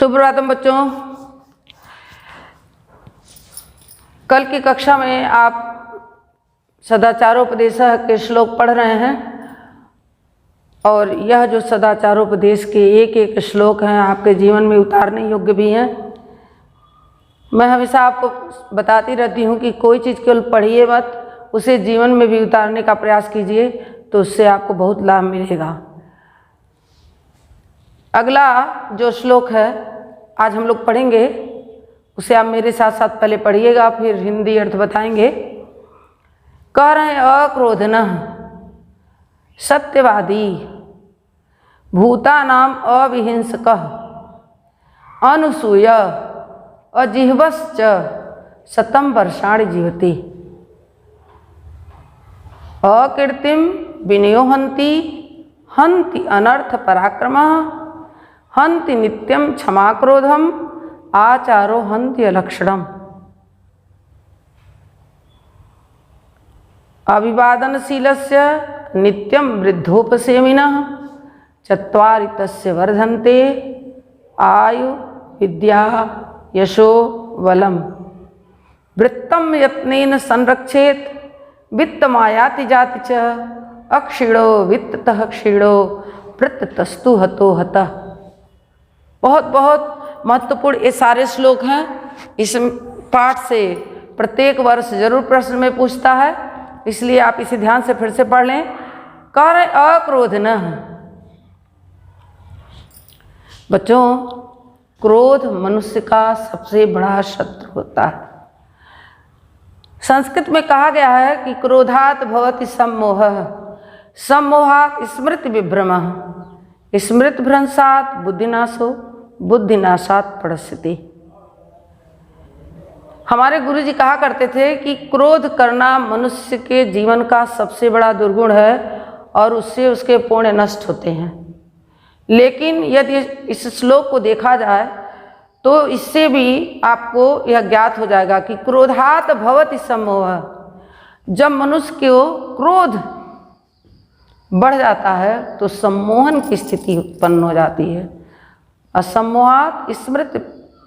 सुप्रभातम बच्चों। कल की कक्षा में आप सदाचारोपदेश के श्लोक पढ़ रहे हैं और यह जो सदाचारोपदेश के एक एक श्लोक हैं आपके जीवन में उतारने योग्य भी हैं। मैं हमेशा आपको बताती रहती हूँ कि कोई चीज़ केवल पढ़िए मत, उसे जीवन में भी उतारने का प्रयास कीजिए तो उससे आपको बहुत लाभ मिलेगा। अगला जो श्लोक है आज हम लोग पढ़ेंगे, उसे आप मेरे साथ साथ पहले पढ़िएगा, फिर हिंदी अर्थ बताएंगे। कह रहे हैं अक्रोधनः सत्यवादी भूतानाम अविहिंसकः अनुसूय अजिह्वश्च शतं वर्षाणि जीवति अकीर्तिं विनियोहन्ति हन्ति अनर्थ पराक्रमः हन्ति नित्यं क्षमाक्रोधम आचारो हन्ति अलक्षणम्। अभिवादनशीलस्य नित्यं वृद्धोपसेमिनः चत्वारि तस्य वर्धन्ते आयु विद्या यशो बलम्। वृत्तं यत्नेन संरक्षेत वित्तमायाति जाति च अक्षीणो वित्ततः क्षीणो वृत्तस्तु हतो हतः। बहुत बहुत महत्वपूर्ण ये सारे श्लोक हैं। इस पाठ से प्रत्येक वर्ष जरूर प्रश्न में पूछता है, इसलिए आप इसे ध्यान से फिर से पढ़ लें। कह रहे अक्रोधनः। बच्चों, क्रोध मनुष्य का सबसे बड़ा शत्रु होता है। संस्कृत में कहा गया है कि क्रोधात् भवति सम्मोहः सम्मोहात् स्मृति विभ्रमः स्मृति भ्रंशात् बुद्धिनाशो बुद्धिनाशात् प्रणश्यति। हमारे गुरुजी कहा करते थे कि क्रोध करना मनुष्य के जीवन का सबसे बड़ा दुर्गुण है और उससे उसके पुण्य नष्ट होते हैं। लेकिन यदि इस श्लोक को देखा जाए तो इससे भी आपको यह ज्ञात हो जाएगा कि क्रोधात् भवति सम्मोहः। जब मनुष्य को क्रोध बढ़ जाता है तो सम्मोहन की स्थिति उत्पन्न हो जाती है। असम्मोहात् स्मृति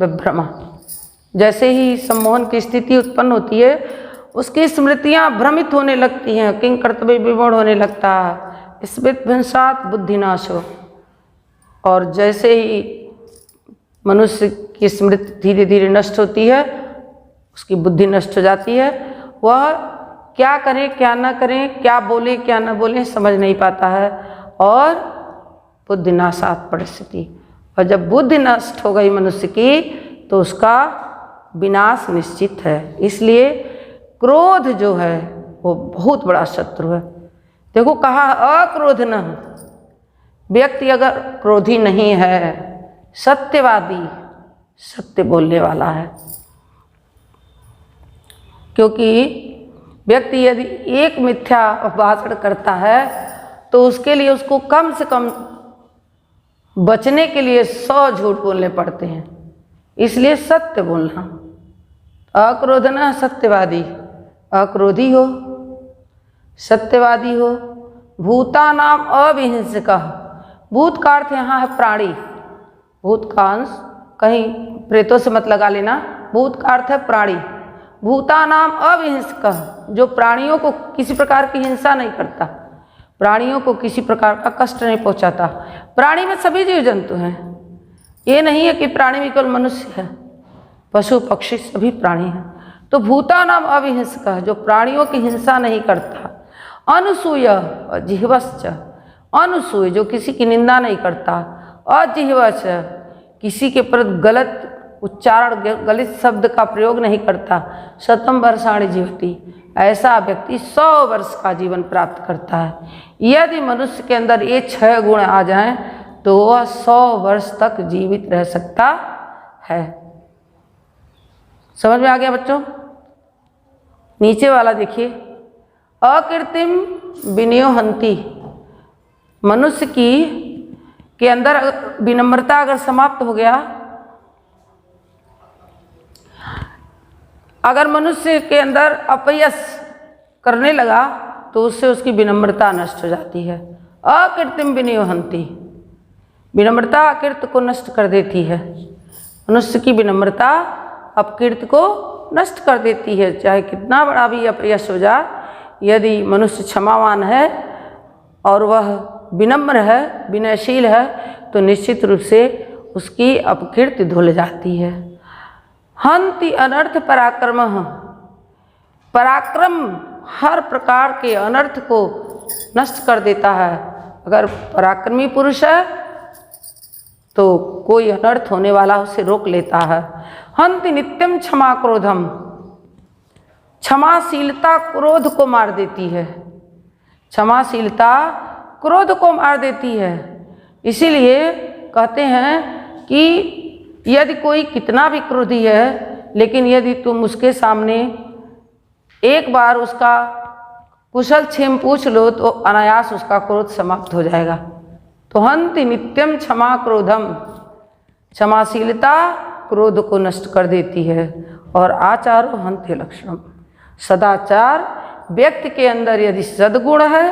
विभ्रमः। जैसे ही सम्मोहन की स्थिति उत्पन्न होती है उसकी स्मृतियाँ भ्रमित होने लगती हैं, किंग कर्तव्य विवर्ण होने लगता है। स्मृति भ्रंशात् बुद्धिनाश हो। और जैसे ही मनुष्य की स्मृति धीरे धीरे नष्ट होती है, उसकी बुद्धि नष्ट हो जाती है। वह क्या करें क्या ना करें, क्या बोले क्या ना बोले समझ नहीं पाता है और बुद्धिनाशात् प्रणश्यति। और जब बुद्धि नष्ट हो गई मनुष्य की तो उसका विनाश निश्चित है। इसलिए क्रोध जो है वो बहुत बड़ा शत्रु है। देखो कहा अक्रोधनः। व्यक्ति अगर क्रोधी नहीं है, सत्यवादी, सत्य बोलने वाला है। क्योंकि व्यक्ति यदि एक मिथ्या भाषण करता है तो उसके लिए उसको कम से कम बचने के लिए 100 झूठ बोलने पड़ते हैं। इसलिए सत्य बोलना। अक्रोधनः सत्यवादी, अक्रोधी हो, सत्यवादी हो। भूतानाम अविहिंसकः। भूत का अर्थ यहाँ है प्राणी। भूत का अंश कहीं प्रेतों से मत लगा लेना। भूत का अर्थ है प्राणी। भूतानाम अविहिंसकः, जो प्राणियों को किसी प्रकार की हिंसा नहीं करता, प्राणियों को किसी प्रकार का कष्ट नहीं पहुंचाता। प्राणी में सभी जीव जंतु हैं। ये नहीं है कि प्राणी में केवल मनुष्य है, पशु पक्षी सभी प्राणी हैं। तो भूतानाम अविहिंसकः, जो प्राणियों की हिंसा नहीं करता। अनुसूय अजिह्वश्च। अनुसूय, जो किसी की निंदा नहीं करता। अजिह्वश्च, किसी के प्रति गलत उच्चारण गलत शब्द का प्रयोग नहीं करता। शतं वर्षाणि जीवति, ऐसा व्यक्ति 100 वर्ष का जीवन प्राप्त करता है। यदि मनुष्य के अंदर ये 6 गुण आ जाएं तो वह 100 वर्ष तक जीवित रह सकता है। समझ में आ गया बच्चों? नीचे वाला देखिए, अकीर्तिम विनियोहन्ति। मनुष्य की के अंदर विनम्रता अगर समाप्त हो गया, अगर मनुष्य के अंदर अपयश करने लगा तो उससे उसकी विनम्रता नष्ट हो जाती है। अकीर्तिम विनियोहन्ति। विनम्रता अकीर्ति को नष्ट कर देती है। मनुष्य की विनम्रता अपकीर्ति को नष्ट कर देती है। चाहे कितना बड़ा भी अपयश हो जाए, यदि मनुष्य क्षमावान है और वह विनम्र है, विनयशील है, तो निश्चित रूप से उसकी अपकीर्ति धुल जाती है। हन्ति अनर्थ पराक्रमः, पराक्रम हर प्रकार के अनर्थ को नष्ट कर देता है। अगर पराक्रमी पुरुष है तो कोई अनर्थ होने वाला उसे रोक लेता है। हन्ति नित्यम क्षमा क्रोधम, क्षमाशीलता क्रोध को मार देती है। क्षमाशीलता क्रोध को मार देती है। इसीलिए कहते हैं कि यदि कोई कितना भी क्रोधी है, लेकिन यदि तुम उसके सामने एक बार उसका कुशल क्षेम पूछ लो तो अनायास उसका क्रोध समाप्त हो जाएगा। तो हन्ति नित्यम क्षमा क्रोधम, क्षमाशीलता क्रोध को नष्ट कर देती है। और आचारो हन्ति लक्षणम, सदाचार व्यक्ति के अंदर यदि सद्गुण है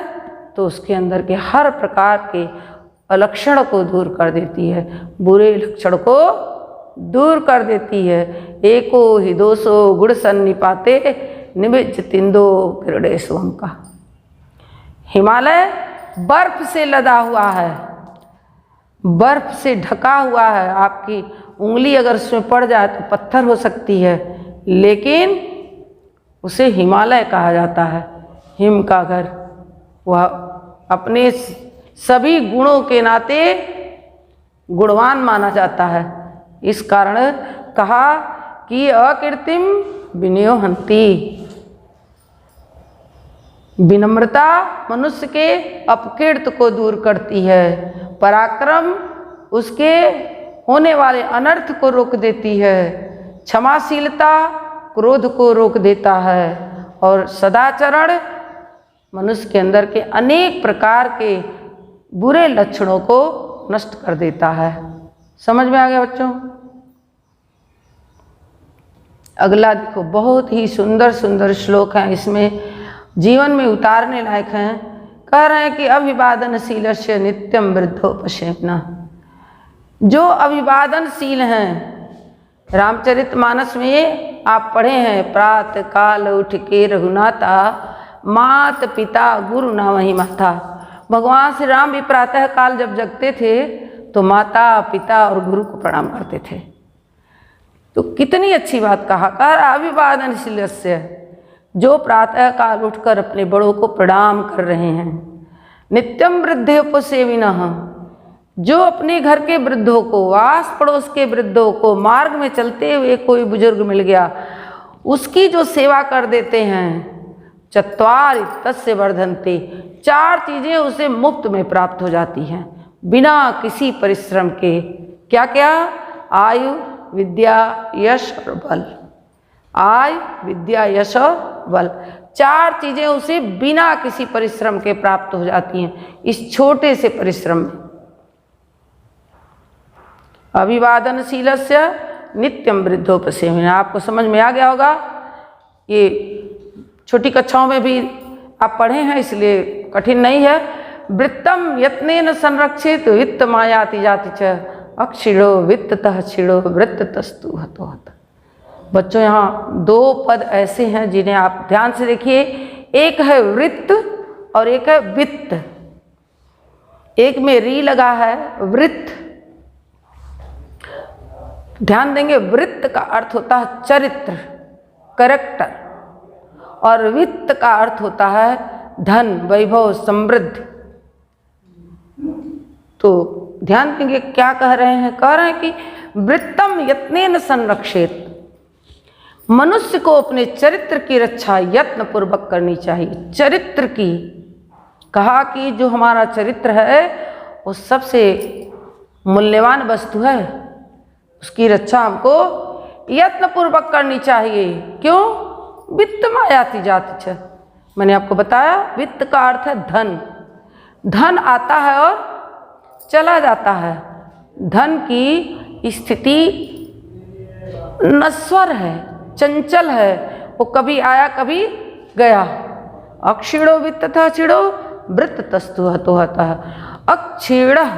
तो उसके अंदर के हर प्रकार के अलक्षण को दूर कर देती है, बुरे लक्षण को दूर कर देती है। एको ही दोषो गुण सन्निपाते निमिज तिंदो क्रीडे स्वम का। हिमालय बर्फ से लदा हुआ है, बर्फ से ढका हुआ है। आपकी उंगली अगर उसमें पड़ जाए तो पत्थर हो सकती है, लेकिन उसे हिमालय कहा जाता है, हिम का घर। वह अपने सभी गुणों के नाते गुणवान माना जाता है। इस कारण कहा कि अकीर्तिम विनयो हन्ति, विनम्रता मनुष्य के अपकीर्ति को दूर करती है। पराक्रम उसके होने वाले अनर्थ को रोक देती है। क्षमाशीलता क्रोध को रोक देता है। और सदाचरण मनुष्य के अंदर के अनेक प्रकार के बुरे लक्षणों को नष्ट कर देता है। समझ में आ गया बच्चों? अगला देखो, बहुत ही सुंदर सुंदर श्लोक हैं, इसमें जीवन में उतारने लायक हैं। कह रहे हैं कि अभिवादनशीलस्य नित्यम वृद्धोपसेवना, जो अभिवादनशील हैं। रामचरितमानस में आप पढ़े हैं, प्रातः काल उठ के रघुनाथा, मात पिता गुरु ना वही माता। भगवान श्री राम भी प्रातः काल जब जगते थे तो माता पिता और गुरु को प्रणाम करते थे। तो कितनी अच्छी बात कहा, अभिवादनशीलस्य, जो प्रातः काल उठकर अपने बड़ों को प्रणाम कर रहे हैं। नित्यम वृद्धोपसेविनः, जो अपने घर के वृद्धों को, आस पड़ोस के वृद्धों को, मार्ग में चलते हुए कोई बुजुर्ग मिल गया उसकी जो सेवा कर देते हैं। चत्वारि तस्य वर्धन्ते, 4 चीज़ें उसे मुफ्त में प्राप्त हो जाती हैं बिना किसी परिश्रम के। क्या क्या? आयु, विद्या, यश और बल। आयु, विद्या, यश और बल, 4 चीज़ें उसे बिना किसी परिश्रम के प्राप्त हो जाती हैं इस छोटे से परिश्रम में। अभिवादनशीलस्य नित्यम वृद्धोपसेविनः, आपको समझ में आ गया होगा। ये छोटी कक्षाओं में भी आप पढ़े हैं, इसलिए कठिन नहीं है। वृत्तम यत्नेन संरक्षित वित्त मायाति जाति च, अक्षिणो वित्ततः क्षिणो वृत्ततस्तु हतो हत। बच्चों, यहाँ 2 पद ऐसे हैं जिन्हें आप ध्यान से देखिए। एक है वृत्त और एक है वित्त। एक में री लगा है, वृत्त। ध्यान देंगे, वृत्त का अर्थ होता है चरित्र, कैरेक्टर, और वित्त का अर्थ होता है धन, वैभव, समृद्धि। तो ध्यान देंगे क्या कह रहे हैं। कह रहे हैं कि वृत्तम यत्नेन संरक्षित, मनुष्य को अपने चरित्र की रक्षा यत्न पूर्वक करनी चाहिए। चरित्र की, कहा कि जो हमारा चरित्र है वो सबसे मूल्यवान वस्तु है, उसकी रक्षा हमको यत्न पूर्वक करनी चाहिए। क्यों? वित्त मायाति जाति च, मैंने आपको बताया वित्त का अर्थ है धन। धन आता है और चला जाता है। धन की स्थिति नश्वर है, चंचल है, वो कभी आया कभी गया। अक्षीणो वित्ततः क्षीणो वृत्ततस्तु हतो हतः, अक्षीणः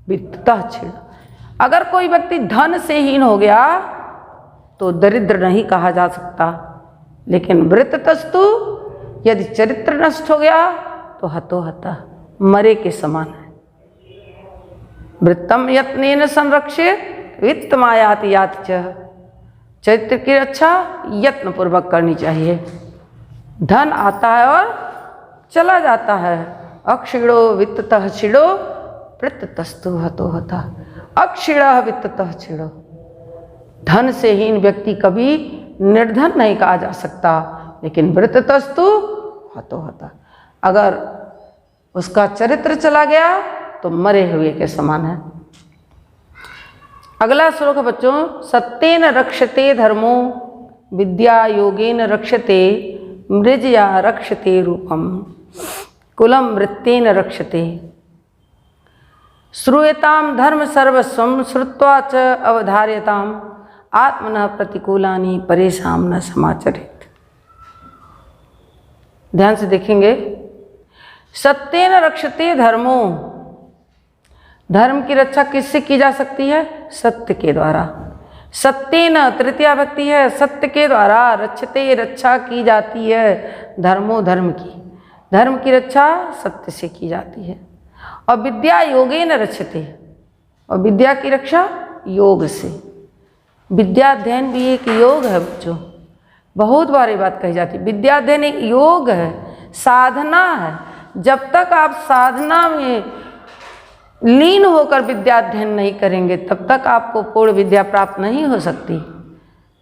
वित्ततः क्षीण। अगर कोई व्यक्ति धन से हीन हो गया तो दरिद्र नहीं कहा जा सकता, लेकिन वृत्ततस्तु यदि चरित्र नष्ट हो गया तो हतोहता मरे के समान है। वृत्तम यत्नेन संरक्षित वित्त मायाति याति च। चरित्र की रक्षा यत्न पूर्वक करनी चाहिए। धन आता है और चला जाता है। अक्षीणो वित्ततः क्षीणो वृत्ततस्तु हतोहता। अक्षीणः वित्ततः क्षीणो। धन से हीन व्यक्ति कभी निर्धन नहीं कहा जा सकता, लेकिन वृत्ततस्तु हतोहता। अगर उसका चरित्र चला गया तो मरे हुए के समान है। अगला श्लोक है बच्चों, सत्येन रक्षते धर्मो विद्या योगेन रक्षते मृजया रक्षते रूपम कुलम वृत्तेन रक्षते। श्रूयताम धर्म सर्वस्वम श्रुत्वा च अवधार्यताम आत्मनः प्रतिकूलानि परेशान न समाचरित। ध्यान से देखेंगे, सत्येन रक्षते धर्मो। धर्म की रक्षा किससे की जा सकती है? सत्य के द्वारा। सत्येन तृतीया भक्ति है, सत्य के द्वारा रक्षते रक्षा की जाती है। धर्मो धर्म की, धर्म की रक्षा सत्य से की जाती है। और विद्या योगेन रक्षते, और विद्या की रक्षा योग से। विद्याध्ययन भी एक योग है बच्चों, बहुत बार ये बात कही जाती है। विद्याध्ययन एक योग है, साधना है। जब तक आप साधना में लीन होकर विद्याध्ययन नहीं करेंगे तब तक आपको पूर्ण विद्या प्राप्त नहीं हो सकती।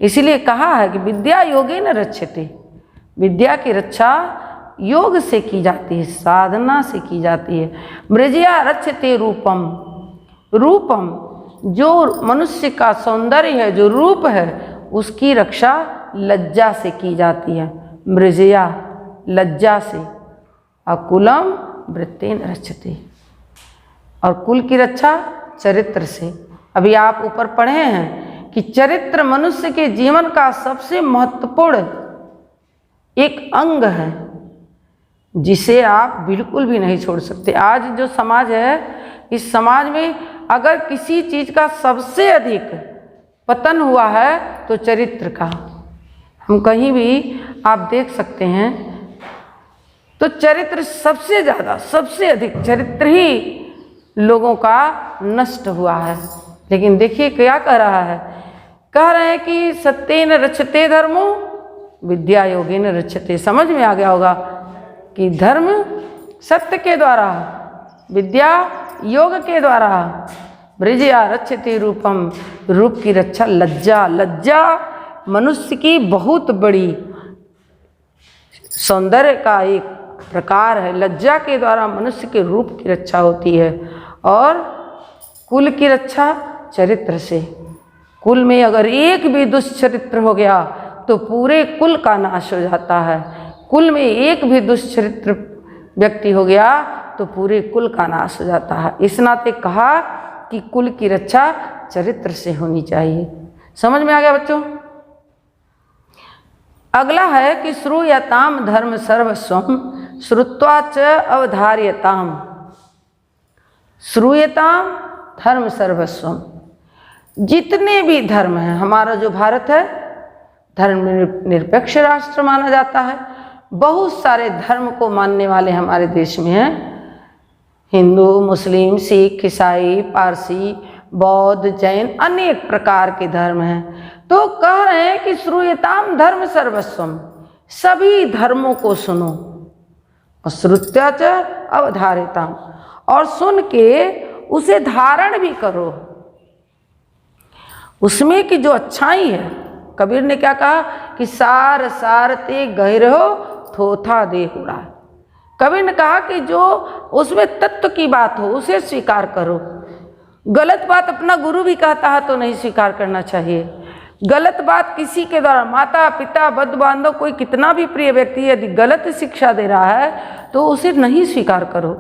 इसीलिए कहा है कि विद्या योगेन रक्षते। विद्या की रक्षा योग से की जाती है, साधना से की जाती है। मृजया रक्षते रूपम। रूपम जो मनुष्य का सौंदर्य है, जो रूप है, उसकी रक्षा लज्जा से की जाती है। मृजया लज्जा से। अकुलम वृत्तेन रक्षते, और कुल की रक्षा चरित्र से। अभी आप ऊपर पढ़े हैं कि चरित्र मनुष्य के जीवन का सबसे महत्वपूर्ण एक अंग है, जिसे आप बिल्कुल भी नहीं छोड़ सकते। आज जो समाज है, इस समाज में अगर किसी चीज़ का सबसे अधिक पतन हुआ है तो चरित्र का। हम कहीं भी आप देख सकते हैं तो चरित्र सबसे ज़्यादा, सबसे अधिक चरित्र ही लोगों का नष्ट हुआ है। लेकिन देखिए क्या कह रहा है, कह रहे हैं कि सत्येन रक्षते धर्मो विद्या योगेन रक्षते। समझ में आ गया होगा कि धर्म सत्य के द्वारा, विद्या योग के द्वारा। मृजया रक्षते रूपम, रूप की रक्षा लज्जा। लज्जा मनुष्य की बहुत बड़ी सौंदर्य का एक प्रकार है। लज्जा के द्वारा मनुष्य के रूप की रक्षा होती है। और कुल की रक्षा चरित्र से। कुल में अगर एक भी दुष्चरित्र हो गया तो पूरे कुल का नाश हो जाता है। कुल में एक भी दुष्चरित्र व्यक्ति हो गया तो पूरे कुल का नाश हो जाता है। इस नाते कहा कि कुल की रक्षा चरित्र से होनी चाहिए। समझ में आ गया बच्चों? अगला है कि श्रूयताम धर्म सर्वस्वम श्रुत्वा च अवधार्यताम। श्रूयताम धर्म सर्वस्वम। जितने भी धर्म हैं, हमारा जो भारत है धर्म निरपेक्ष राष्ट्र माना जाता है। बहुत सारे धर्म को मानने वाले हमारे देश में हैं। हिंदू, मुस्लिम, सिख, ईसाई, पारसी, बौद्ध, जैन, अनेक प्रकार के धर्म हैं। तो कह रहे हैं कि श्रूयताम धर्म सर्वस्वम। सभी धर्मों को सुनो। और श्रुत्या च अवधार्यताम, और सुन के उसे धारण भी करो। उसमें की जो अच्छाई है, कबीर ने क्या कहा कि सार सारते गहरो थोथा देहुड़ा। कबीर ने कहा कि जो उसमें तत्व की बात हो उसे स्वीकार करो। गलत बात अपना गुरु भी कहता है तो नहीं स्वीकार करना चाहिए। गलत बात किसी के द्वारा, माता पिता बद्ध बांधव, कोई कितना भी प्रिय व्यक्ति यदि गलत शिक्षा दे रहा है तो उसे नहीं स्वीकार करो।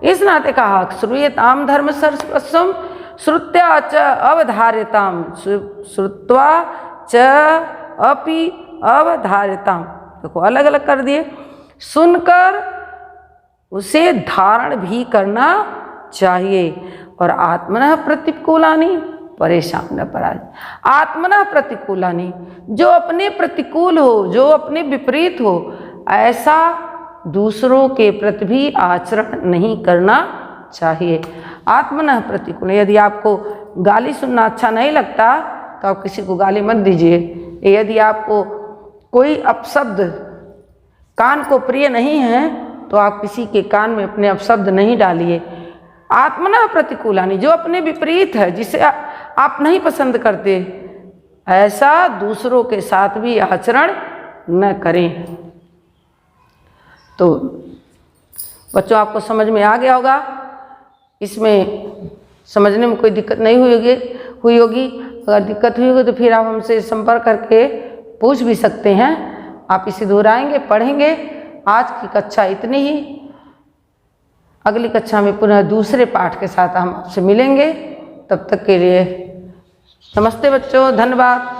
इस नाते कहा श्रूयताम धर्म सर्वस्वम श्रुत्या च अवधार्यताम। श्रुत्वा च अपि अवधार्यताम, देखो अलग अलग कर दिए। सुनकर उसे धारण भी करना चाहिए। और आत्मनः प्रतिकूलानि परेशान न पराज। आत्मनः प्रतिकूलानि, जो अपने प्रतिकूल हो, जो अपने विपरीत हो, ऐसा दूसरों के प्रति भी आचरण नहीं करना चाहिए। आत्मनः प्रतिकूल, यदि आपको गाली सुनना अच्छा नहीं लगता तो आप किसी को गाली मत दीजिए। यदि आपको कोई अपशब्द कान को प्रिय नहीं है तो आप किसी के कान में अपने अपशब्द नहीं डालिए। आत्मनः प्रतिकूलानि, जो अपने विपरीत है, जिसे आप नहीं पसंद करते, ऐसा दूसरों के साथ भी आचरण न करें। तो बच्चों, आपको समझ में आ गया होगा, इसमें समझने में कोई दिक्कत नहीं हुई होगी। अगर दिक्कत हुई होगी तो फिर आप हमसे संपर्क करके पूछ भी सकते हैं। आप इसे दोहराएंगे, पढ़ेंगे। आज की कक्षा इतनी ही। अगली कक्षा में पुनः दूसरे पाठ के साथ हम आपसे मिलेंगे। तब तक के लिए नमस्ते बच्चों, धन्यवाद।